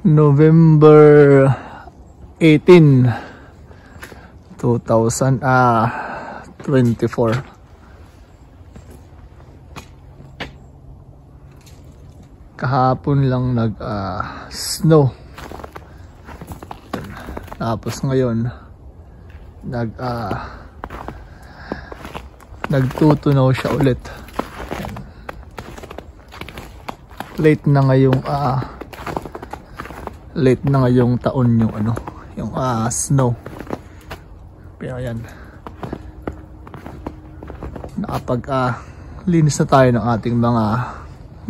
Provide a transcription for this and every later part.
November 18, 2024. Kahapon lang snow. Tapos ngayon nagtutunaw siya ulit. Late na ngayong taon yung snow. Pero yan, linis na tayo ng ating mga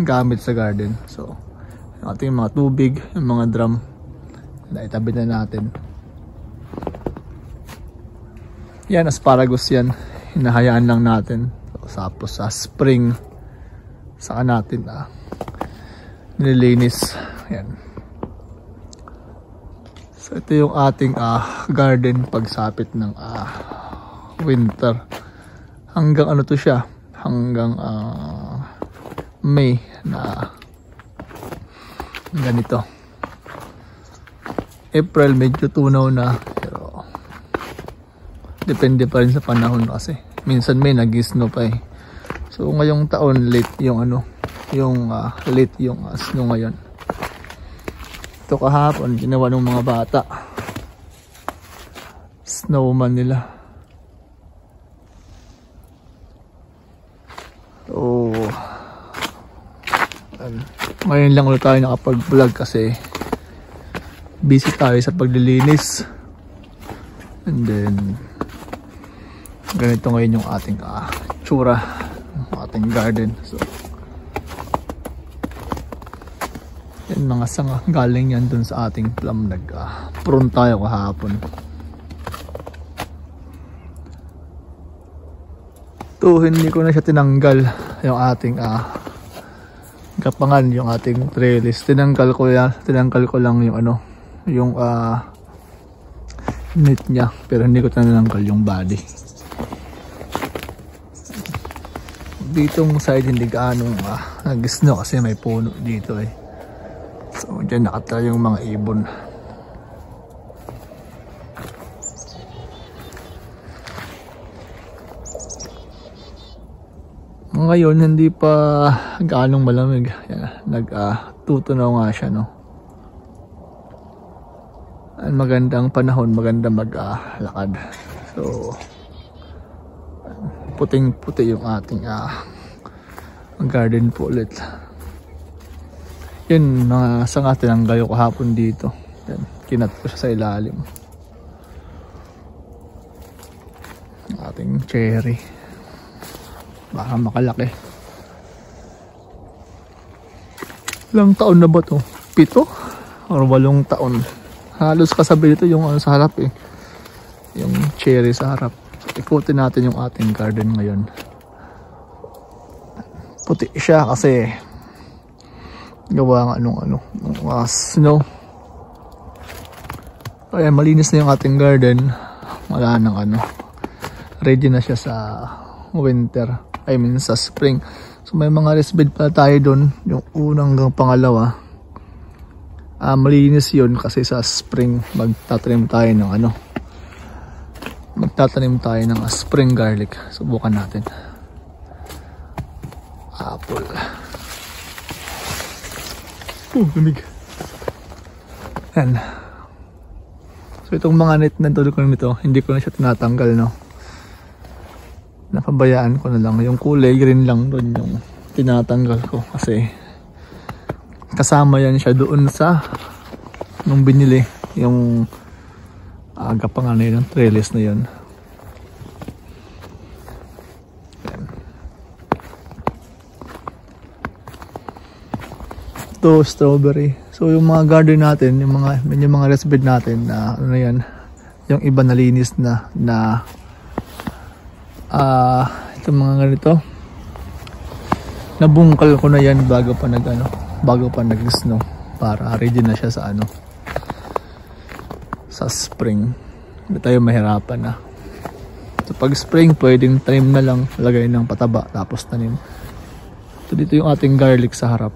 gamit sa garden. So yung ating mga tubig, yung mga drum, naitabi na natin. Yan, asparagus yan, hinahayaan lang natin. So, tapos sa spring saka natin nililinis. Yan. So ito yung ating garden pagsapit ng winter. Hanggang ano to siya? Hanggang May na ganito. April medyo tunaw na, pero depende pa rin sa panahon kasi minsan may nag-snow pa eh. So ngayong taon late yung late yung snow ngayon. Ito kahapon ginawa ng mga bata, snowman nila. So ngayon lang ulit tayo nakapag-vlog kasi busy tayo sa paglilinis. And then ganito ngayon yung ating tsura ng ating garden. So yan, mga sanga galing yan dun sa ating plum. Nag-prune tayo kahapon. Ito, hindi ko na siya tinanggal yung ating kapangan, yung ating trellis. Tinanggal ko lang yung yung net niya, pero hindi ko tinanggal yung body. Ditong side hindi gaano nag-snow kasi may puno dito eh. So dyan nakatala yung mga ibon. Ngayon hindi pa gaanong malamig. Nagtutunaw nga siya, no. Ang magandang panahon, maganda maglakad. So puting-puti yung ating garden po ulit. Yun, mga sanga tinanggal ko kahapon dito. Yan, kinat ko siya sa ilalim. Ating cherry, baka makalaki. Ilang taon na ba to? 7 or 8 taon. Halos kasabi dito yung sa harap eh, yung cherry sa harap. So, ikutin natin yung ating garden ngayon. Puti siya kasi gawa ng snow. Kaya malinis na yung ating garden. Wala nang ready na siya sa winter, I mean sa spring. So may mga rest bed pala tayo dun, yung unang hanggang pangalawa. Malinis yun kasi sa spring magtatanim tayo ng spring garlic. Subukan natin. Apple. Lamig. Yan. So itong mga net na tulad ko nito, hindi ko na siya tinatanggal, no. Napabayaan ko na lang. Yung kulay green lang doon yung tinatanggal ko kasi kasama yan siya doon sa nung binili yung gapangan na yun, yung trellis na yun. Strawberry. So yung mga garden natin, yung mga rest bed natin na yan, yung iba nalinis na itong mga ganito nabungkal ko na yan bago pa nag-snow para ready na siya sa spring. Hindi tayo mahirapan na. So pag spring pwedeng tanim na lang, lagay ng pataba tapos tanim. So dito yung ating garlic sa harap.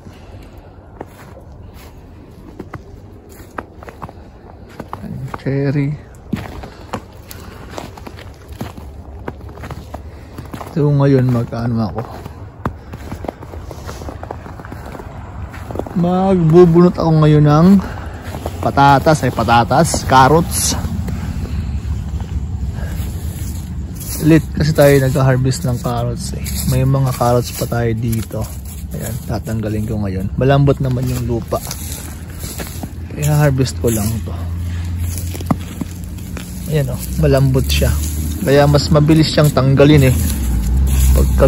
cherry. So ngayon magbubunot ako ngayon ng patatas, carrots. Late kasi tayo nag-harvest ng carrots eh. May mga carrots pa tayo dito. Ayan, tatanggalin ko ngayon. Malambot naman yung lupa. Kaya harvest ko lang to. Ayan oh, malambot siya. Kaya mas mabilis siyang tanggalin eh. Pagka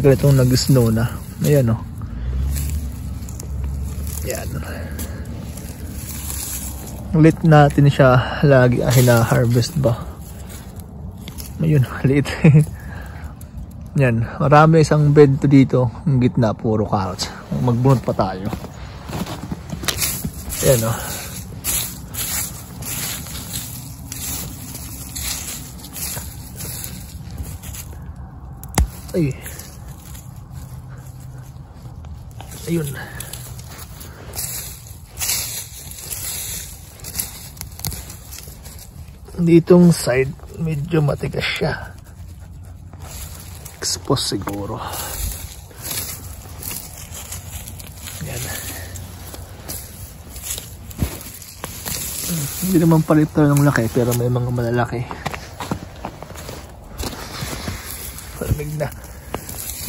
ganitong nag-snow na. Ayan oh. Ayan. Late natin siya lagi hina-harvest ba. Ayun, late. Yan, marami isang bed to dito. Ang gitna, puro carrots. Magbunot pa tayo. Ayan o. Ay. Ayun. Ditong side medyo matigas siya, expose siguro. Yan. Hindi naman palito ng laki pero may mga malalaki. Palamig na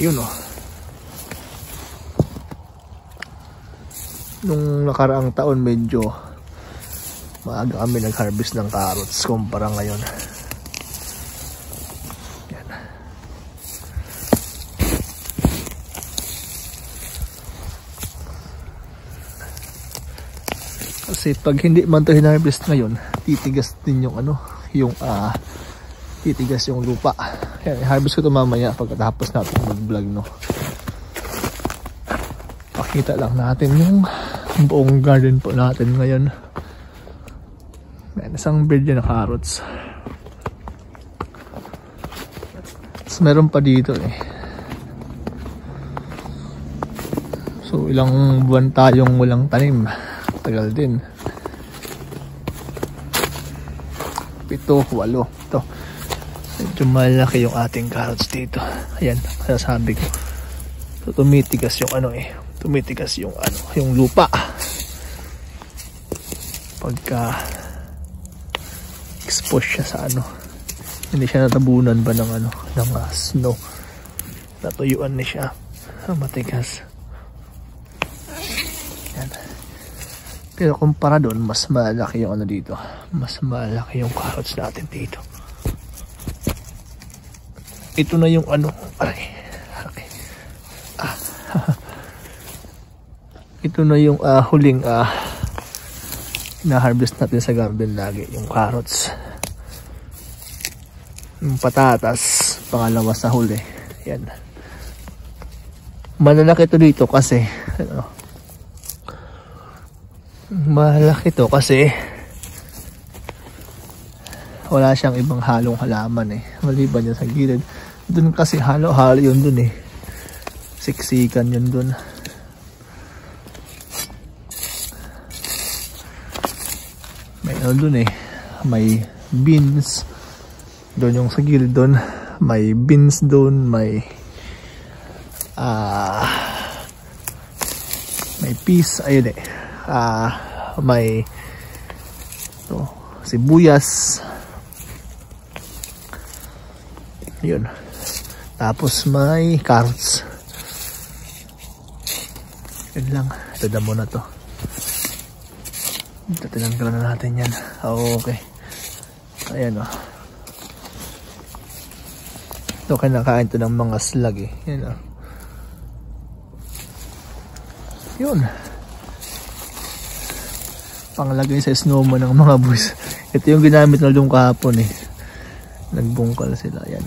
yun oh. Nung nakaraang taon medyo maaga kami nag-harvest ng carrots kumpara ngayon. Yan. Kasi pag hindi man ito hinarvest ngayon, titigas din yung titigas yung lupa. Yan, i-harvest ko ito mamaya pagkatapos natin mag-vlog, no. Pakita lang natin yung buong garden po natin ngayon. Isang bed yan na carrots. Tapos meron pa dito eh. So ilang buwan tayong walang tanim. Tagal din. 7, 8. Ito. Medyo malaki yung ating carrots dito. Ayan, masasabi ko. So tumitigas yung tumitigas yung yung lupa. Pagka expose siya sa hindi siya natabunan ba ng ng snow, natuyuan na siya, matigas. Yan. Pero kumpara doon mas malaki yung dito, mas malaki yung carrots natin dito. Ito na yung okay. Ito na yung huling na-harvest natin sa garden lagi, yung carrots. Yung patatas, pangalawa sa huli. Yan. Malalaki to dito kasi wala siyang ibang halong halaman eh. Maliban yan sa gilid. Dun kasi halo-halo yun dun eh. Siksikan yun dun. May dun eh, may beans doon, yung sa gilid doon may beans doon, may peas, ayun eh, may sibuyas, yun, tapos may carrots. Yun lang, tada mo na to. Tinanggalan na natin yan. Okay. Ayan o. Ito kinakain to ng mga slag eh. Yan o. Yun. Panglagay sa snowman ng mga boys. Ito yung ginamit na doon kahapon eh. Nagbungkal sila. Yan.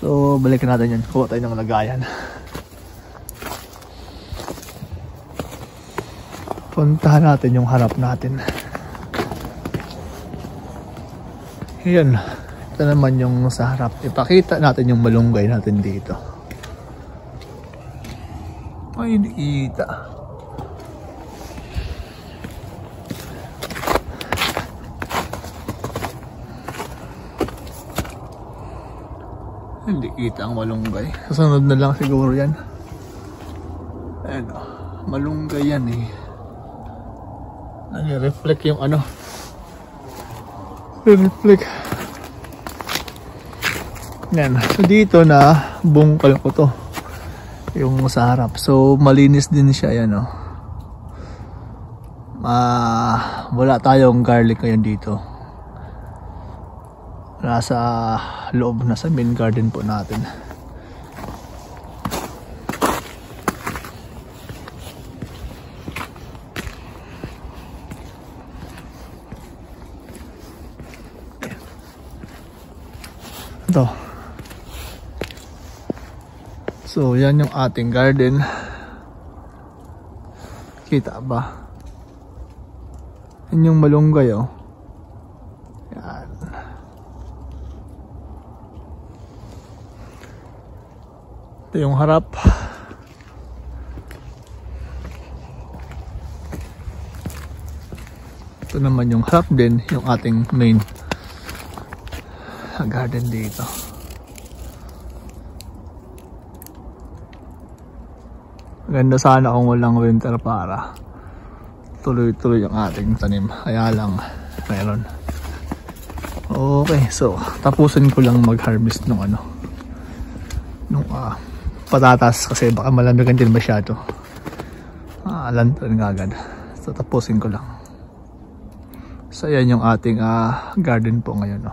So balikan natin yan. Kuha tayo ng lagayan. Puntahan natin yung harap natin. Ayan. Ito naman yung sa harap. Ipakita natin yung malunggay natin dito. Ay, hindi kita. Hindi kita ang malunggay. Susunod na lang siguro yan. Ayan o. Malunggay yan eh. Nag-reflect yung ano. Reflect. Yan. So dito na bungkal ko to. Yung sa harap. So malinis din siya. Yan o. Wala tayong garlic ngayon dito. Nasa loob na sa main garden po natin. Ito. So yan yung ating garden. Kita ba? Yan yung malunggay oh. Yan. Ito yung harap. Ito naman yung harap din, yung ating main garden dito. Ganda sana kung walang winter para tuloy-tuloy yung ating tanim. Kaya lang meron. Okay, so tapusin ko lang mag-harvest nung ano. Nung patatas kasi baka malamigan din masyado. Lantan nga agad. So tapusin ko lang. So yan yung ating garden po ngayon.